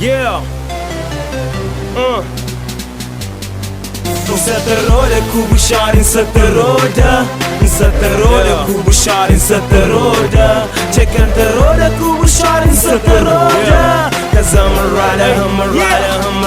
Yeah. Satarode kubusharin sataroda, satarode kubusharin sataroda, chekan taroda kubusharin sataroda. Cause I'm a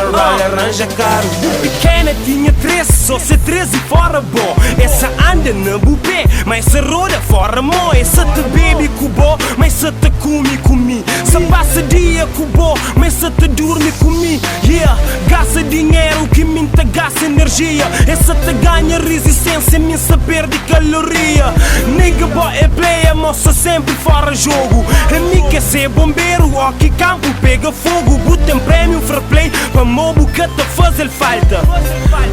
rider, ranja caro. Pequena tinha 13, só ser 13 fora bom. Essa anda na bupé, mas essa roda fora mó. Essa te bebe cubó, mas essa te comi. Se passa dia cubó, mas essa te dorme comi. Yeah, gasta dinheiro que minta gasta energia. Essa te ganha resistência, minha perde caloria. Nigga boy é player, moça sempre fora jogo. A mim quer ser bombeiro, ó que campo pega fogo. Botem prémio fair play, pra mobo que te fazer falta.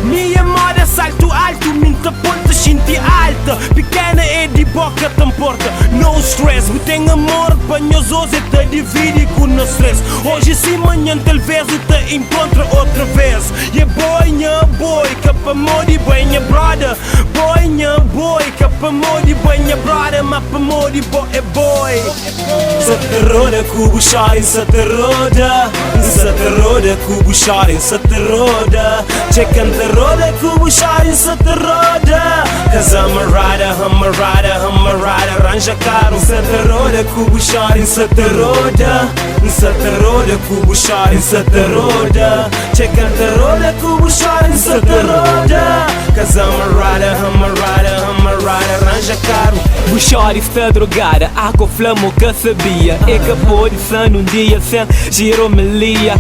Minha moda salto alto, minta ponta xinti alta. Pequena é de boca te importa, no stress. Botem amor, panhos hoje te divide com no stress. Hoje sim, manhã talvez te encontra outra vez. Yeah boy, nha boy, capa modi banha brother. Boy, nha boy, capa modi banha brother. Mapa modi boy é boy. Sataroda kubusharin sataroda, sataroda kubusharin sataroda, chekan taroda kubusharin sataroda. Cause I'm a rider, ranja caro. Sataroda kubusharin sataroda, sataroda kubusharin sataroda, chekan taroda kubusharin sataroda. Cause I'm a rider, ranja caro. Buxori está drogada, água flamo que sabia. É capô de sano dia sem giromelia.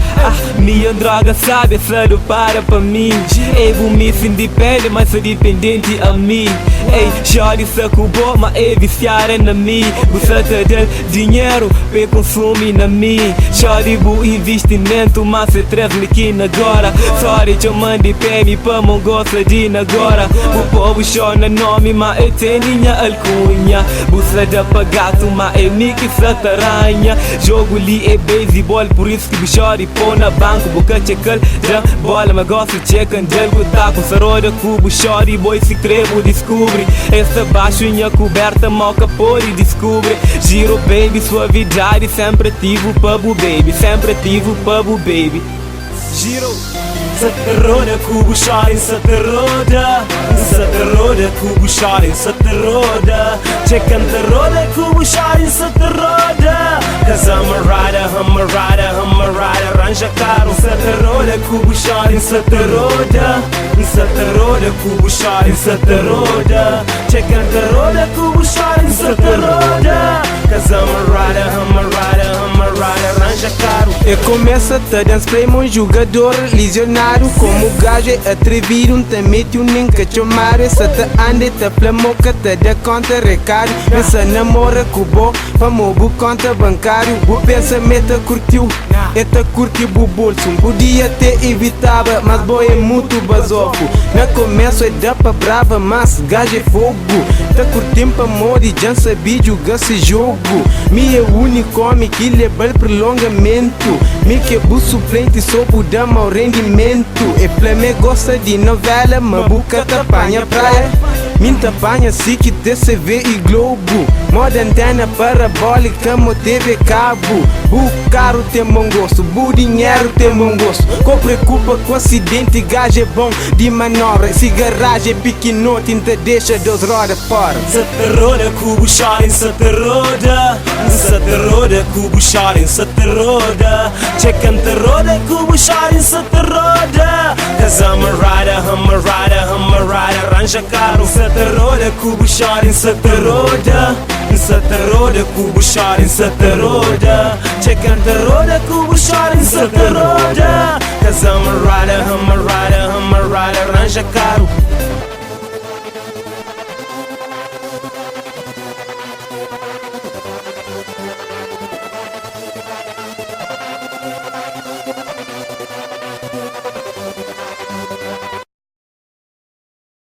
Minha droga sabe, só para mim. Eu vou me sentir pele, mas sou dependente a mim. Ei, Shori se cubou, mas é viciada na mim. Você te dá dinheiro, para consumir na mim. Shori bu investimento, mas se traz-me aqui agora. Sorry, eu mando pemi para não gosta de agora. O povo chora nome, mas eu tenho minha alcunha. Você dá pagato, mas é mim que se taranha. Jogo li é baseball, por isso que Buxori pô na banco. Boca checal, já bola, mas gosto de checan. Jelgo tá com saroda, cubo, Shori, boy se crebo, descobre. Essa baixinha coberta, moca por e descobre. Giro baby, suavidade, sempre ativo, pabo baby. Sempre ativo, pabo baby. Giro. Sataroda kubusharin sataroda, sataroda kubusharin sataroda, chekan taroda kubusharin sataroda. Cause I'm a rider, ranja caro. Sataroda kubusharin sataroda, sataroda kubusharin sataroda, chekan taroda kubusharin sataroda. Cause I'm a rider, ranja caro. Eu começo a te dar spray, um jogador lesionário. Como gajo é atrevido, te mete nem que chamar. Se te ande, te flamoca, te dá conta recado. Pensa namora com o bo, famoso conta bancário. O pensamento curtiu, é te curtiu o bolso. Podia ter evitava, mas boy é muito basofo. No começo é da pra brava, mas gajo é fogo. Te curtim pra modi, já sabia jogar esse jogo. Me é o único homem que leva o prolongamento. Me que é o suplente, só por dar mau rendimento. E pleme gosta de novela, mas buca tapanha praia. Minta apanha SIC, TCV e Globo. Moda antena parabólica, mo TV cabo. Bu caro tem bom gosto, bu dinheiro tem bom gosto. Com preocupa com acidente, gajo é bom de manobra. Se garagem é pequenote, te deixa 2 rodas fora. Sataroda kubusharin sataroda, sataroda kubusharin sataroda, chekan taroda kubusharin sataroda. Cause I'm a rider, ranja caro. Sataroda kubusharin sataroda, sataroda kubusharin sataroda, chekan taroda kubusharin sataroda.